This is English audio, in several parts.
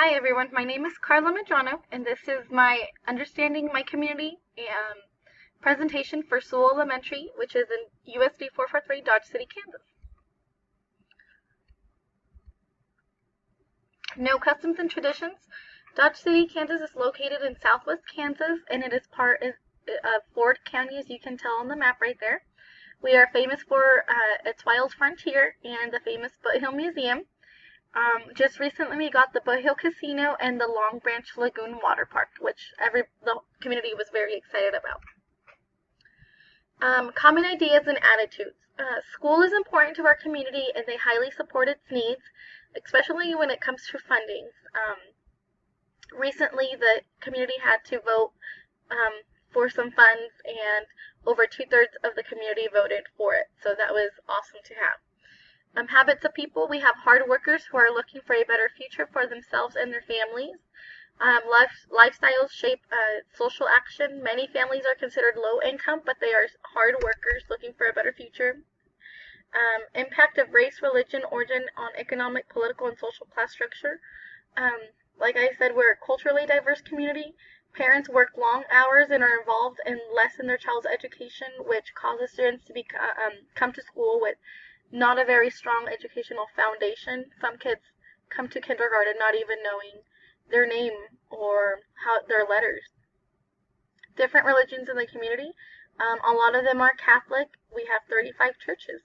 Hi everyone, my name is Carla Madrano, and this is my Understanding My Community presentation for Sewell Elementary, which is in USD 443, Dodge City, Kansas. No customs and traditions. Dodge City, Kansas is located in southwest Kansas, and it is part of Ford County, as you can tell on the map right there. We are famous for its wild frontier and the famous Foothill Museum. Just recently we got the Foothill Casino and the Long Branch Lagoon Water Park, which the community was very excited about. Common ideas and attitudes. School is important to our community and they highly support its needs, especially when it comes to funding. Recently the community had to vote for some funds, and over 2/3 of the community voted for it, so that was awesome to have. Habits of people. We have hard workers who are looking for a better future for themselves and their families. Lifestyles shape social action. Many families are considered low income, but they are hard workers looking for a better future. Impact of race, religion, origin on economic, political, and social class structure. Like I said, we're a culturally diverse community. Parents work long hours and are involved in less in their child's education, which causes students to come to school with not a very strong educational foundation. Some kids come to kindergarten not even knowing their name or their letters. Different religions in the community. A lot of them are Catholic. We have 35 churches.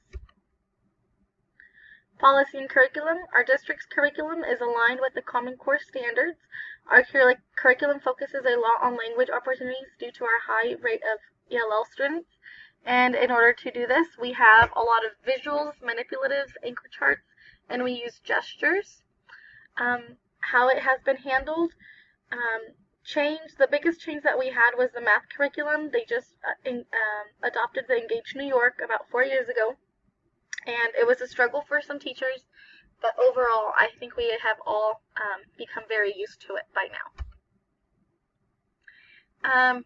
Policy and curriculum. Our district's curriculum is aligned with the Common Core standards. Our curriculum focuses a lot on language opportunities due to our high rate of ELL students. And in order to do this, we have a lot of visuals, manipulatives, anchor charts, and we use gestures. How it has been handled. The biggest change that we had was the math curriculum. They just adopted the Engage New York about 4 years ago, and it was a struggle for some teachers, but overall I think we have all become very used to it by now.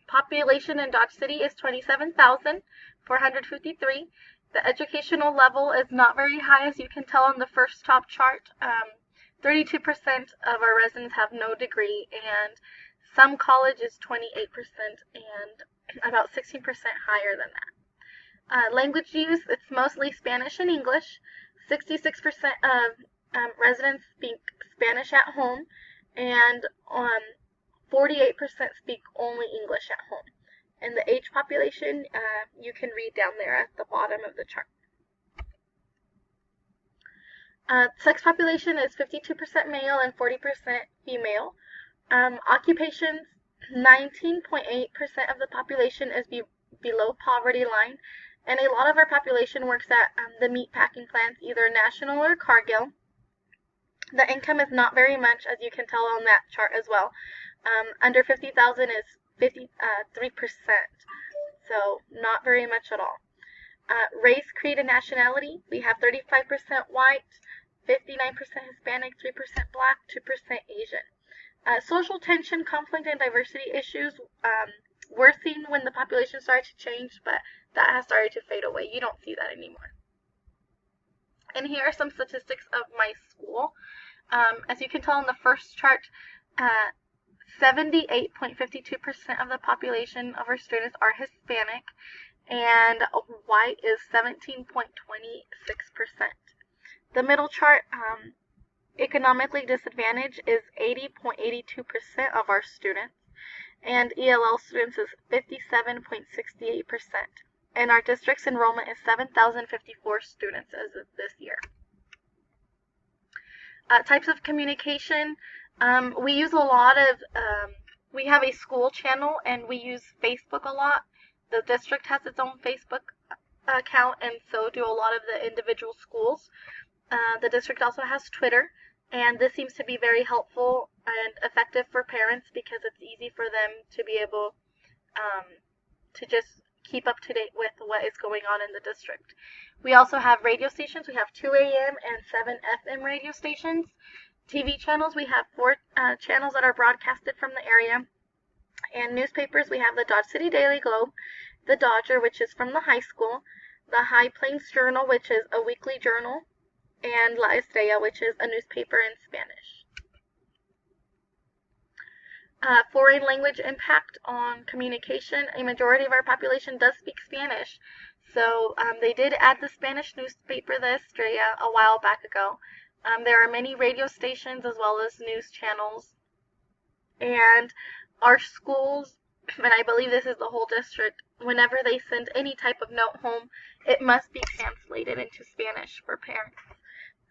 Population in Dodge City is 27,453. The educational level is not very high, as you can tell on the first top chart. 32% of our residents have no degree, and some college is 28%, and about 16% higher than that. Language use, it's mostly Spanish and English. 66% of residents speak Spanish at home, and 48% speak only English at home. And the age population, you can read down there at the bottom of the chart. Sex population is 52% male and 40% female. Occupations, 19.8% of the population is below poverty line, and a lot of our population works at the meat packing plants, either National or Cargill. The income is not very much, as you can tell on that chart as well. Under 50,000 is 53%, so not very much at all. Race, creed, and nationality, we have 35% white, 59% Hispanic, 3% black, 2% Asian. Social tension, conflict, and diversity issues were seen when the population started to change, but that has started to fade away. You don't see that anymore. And here are some statistics of my school. As you can tell in the first chart, 78.52% of the population of our students are Hispanic, and white is 17.26%. The middle chart, economically disadvantaged, is 80.82% of our students, and ELL students is 57.68%. And our district's enrollment is 7,054 students as of this year. Types of communication. We use a lot of, we have a school channel and we use Facebook a lot. The district has its own Facebook account, and so do a lot of the individual schools. The district also has Twitter, and this seems to be very helpful and effective for parents because it's easy for them to be able to just keep up to date with what is going on in the district. We also have radio stations. We have 2 AM and 7 FM radio stations. TV channels, we have 4 channels that are broadcasted from the area. And newspapers, we have the Dodge City Daily Globe, the Dodger, which is from the high school, the High Plains Journal, which is a weekly journal, and La Estrella, which is a newspaper in Spanish. Foreign language impact on communication. A majority of our population does speak Spanish. So they did add the Spanish newspaper de Estrella a while back ago. There are many radio stations as well as news channels. And our schools, and I believe this is the whole district, whenever they send any type of note home, it must be translated into Spanish for parents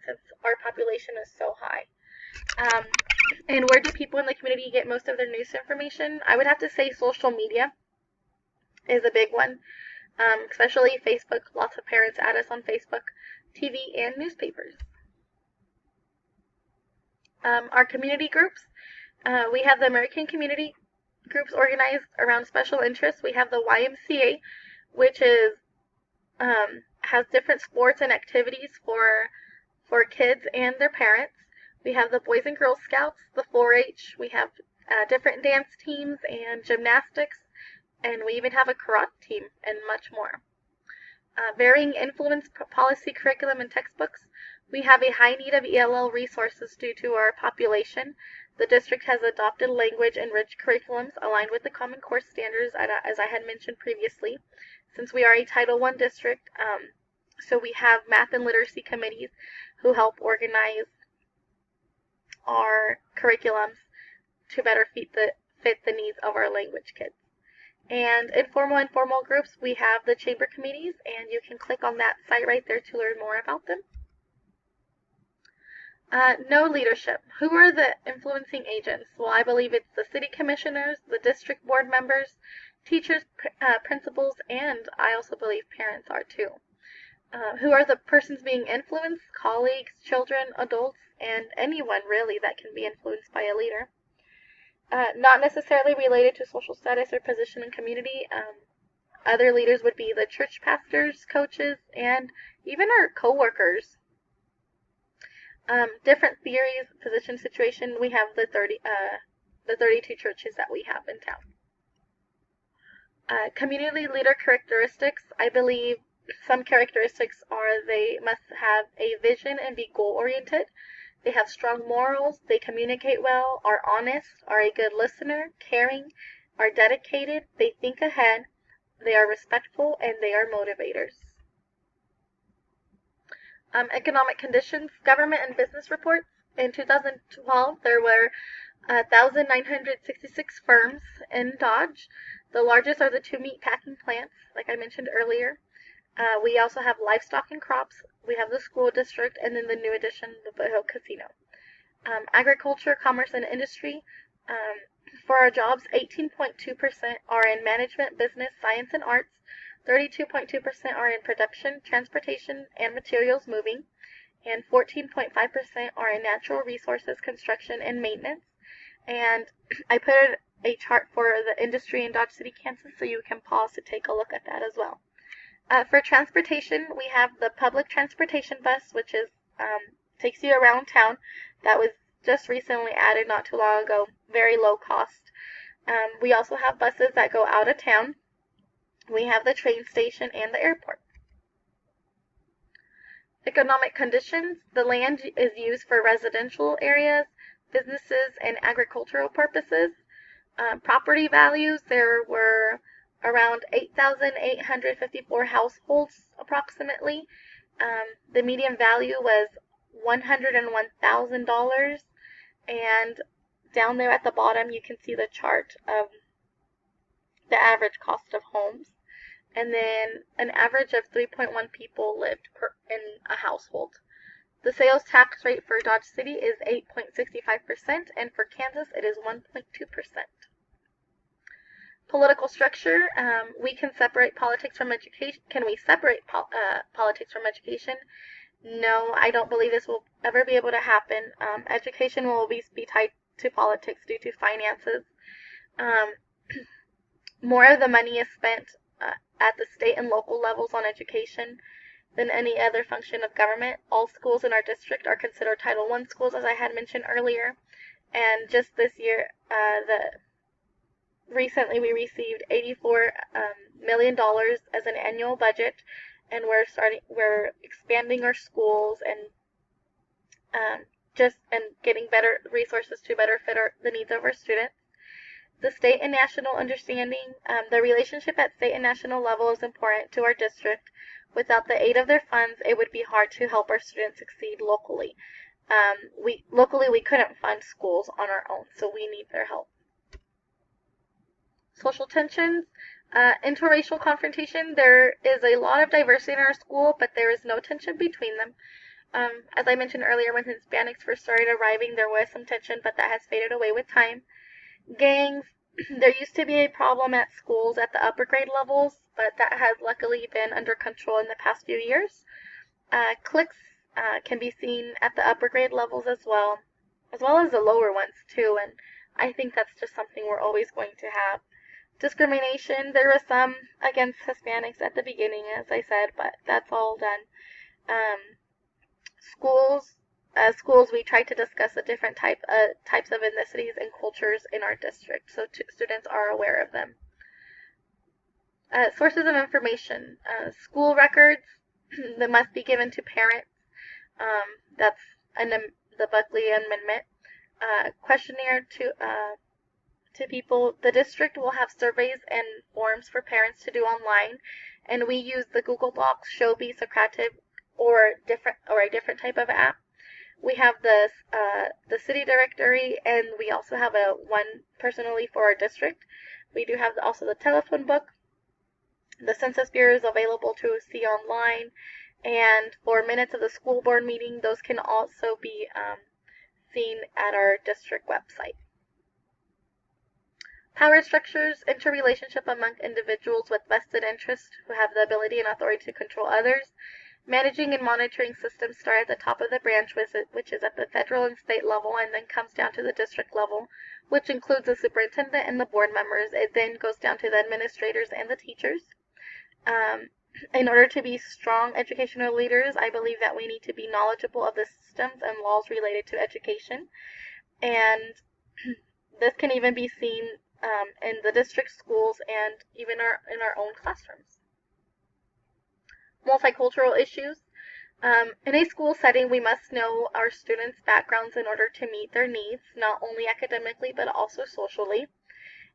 since our population is so high. And where do people in the community get most of their news information? I would have to say social media is a big one, especially Facebook. Lots of parents add us on Facebook, TV, and newspapers. Our community groups. We have the American community groups organized around special interests. We have the YMCA, which is has different sports and activities for kids and their parents. We have the Boys and Girl Scouts, the 4-H. We have different dance teams and gymnastics, and we even have a karate team and much more. Varying influence policy curriculum and textbooks. We have a high need of ELL resources due to our population. The district has adopted language-enriched curriculums aligned with the Common Core standards, as I had mentioned previously. Since we are a Title I district, so we have math and literacy committees who help organize our curriculums to better fit the needs of our language kids. And informal and formal groups, we have the chamber committees, and you can click on that site right there to learn more about them. No leadership. Who are the influencing agents? Well, I believe it's the city commissioners, the district board members, teachers, principals, and I also believe parents are too. Who are the persons being influenced? Colleagues, children, adults, and anyone really that can be influenced by a leader. Not necessarily related to social status or position in community. Other leaders would be the church pastors, coaches, and even our co-workers. Different theories, position, situation. We have the 32 churches that we have in town. Community leader characteristics. I believe some characteristics are they must have a vision and be goal-oriented. They have strong morals, they communicate well, are honest, are a good listener, caring, are dedicated, they think ahead, they are respectful, and they are motivators. Economic conditions, government and business reports. In 2012, there were 1,966 firms in Dodge. The largest are the 2 meat packing plants, like I mentioned earlier. We also have livestock and crops. We have the school district, and then the new addition, the Boho Casino. Agriculture, commerce, and industry. For our jobs, 18.2% are in management, business, science, and arts. 32.2% are in production, transportation, and materials moving. And 14.5% are in natural resources, construction, and maintenance. And I put a chart for the industry in Dodge City, Kansas, so you can pause to take a look at that as well. For transportation, we have the public transportation bus, which is takes you around town. That was just recently added not too long ago, very low cost. We also have buses that go out of town. We have the train station and the airport. Economic conditions. The land is used for residential areas, businesses, and agricultural purposes. Property values, there were around 8,854 households approximately. The median value was $101,000, and down there at the bottom you can see the chart of the average cost of homes, and then an average of 3.1 people lived in a household. The sales tax rate for Dodge City is 8.65%, and for Kansas it is 1.2%. Political structure, we can separate politics from education. Can we separate politics from education? No, I don't believe this will ever be able to happen. Education will always be tied to politics due to finances. More of the money is spent at the state and local levels on education than any other function of government. All schools in our district are considered Title I schools, as I had mentioned earlier. And just this year, recently we received $84 million as an annual budget, and we're expanding our schools and getting better resources to better fit the needs of our students. The state and national understanding. The relationship at state and national level is important to our district. Without the aid of their funds, it would be hard to help our students succeed locally. Locally we couldn't fund schools on our own, so we need their help. Social tensions, interracial confrontation. There is a lot of diversity in our school, but there is no tension between them. As I mentioned earlier, when Hispanics first started arriving, there was some tension, but that has faded away with time. Gangs, there used to be a problem at schools at the upper grade levels, but that has luckily been under control in the past few years. Cliques can be seen at the upper grade levels as well as the lower ones too, and I think that's just something we're always going to have. Discrimination, there was some against Hispanics at the beginning, as I said, but that's all done. Schools, we try to discuss the different types of ethnicities and cultures in our district, so students are aware of them. Sources of information. School records that must be given to parents. That's the Buckley Amendment. Questionnaire to people. The district will have surveys and forms for parents to do online, and we use the Google Docs, Shobi, Socrative, or a different type of app. We have the city directory, and we also have one personally for our district. We do have also the telephone book. The Census Bureau is available to see online, and for minutes of the school board meeting, those can also be seen at our district website. Power structures, interrelationship among individuals with vested interests who have the ability and authority to control others. Managing and monitoring systems start at the top of the branch, which is at the federal and state level, and then comes down to the district level, which includes the superintendent and the board members. It then goes down to the administrators and the teachers. In order to be strong educational leaders, I believe that we need to be knowledgeable of the systems and laws related to education, and this can even be seen in the district schools and even in our own classrooms. Multicultural issues. In a school setting, we must know our students' backgrounds in order to meet their needs, not only academically but also socially.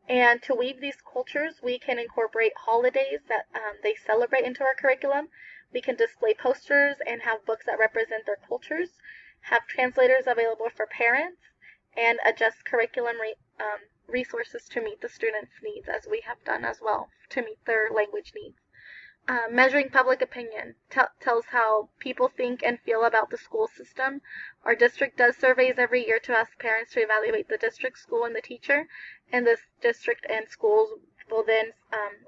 And to weave these cultures, we can incorporate holidays that they celebrate into our curriculum. We can display posters and have books that represent their cultures, have translators available for parents, and adjust curriculum resources to meet the students' needs, as we have done as well, to meet their language needs. Measuring public opinion tells how people think and feel about the school system. Our district does surveys every year to ask parents to evaluate the district, school, and the teacher, and this district and schools will then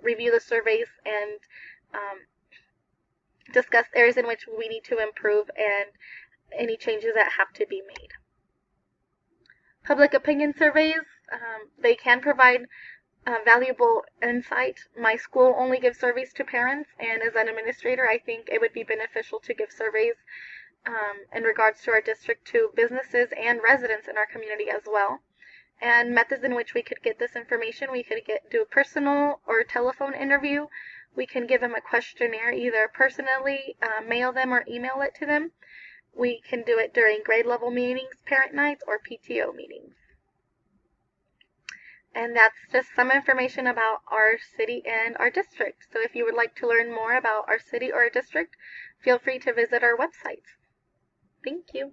review the surveys and discuss areas in which we need to improve and any changes that have to be made. Public opinion surveys, they can provide valuable insight. My school only gives surveys to parents, and as an administrator, I think it would be beneficial to give surveys in regards to our district to businesses and residents in our community as well. And methods in which we could get this information, we could do a personal or telephone interview. We can give them a questionnaire, either personally, mail them, or email it to them. We can do it during grade level meetings, parent nights, or PTO meetings. And that's just some information about our city and our district. So if you would like to learn more about our city or our district, feel free to visit our website. Thank you.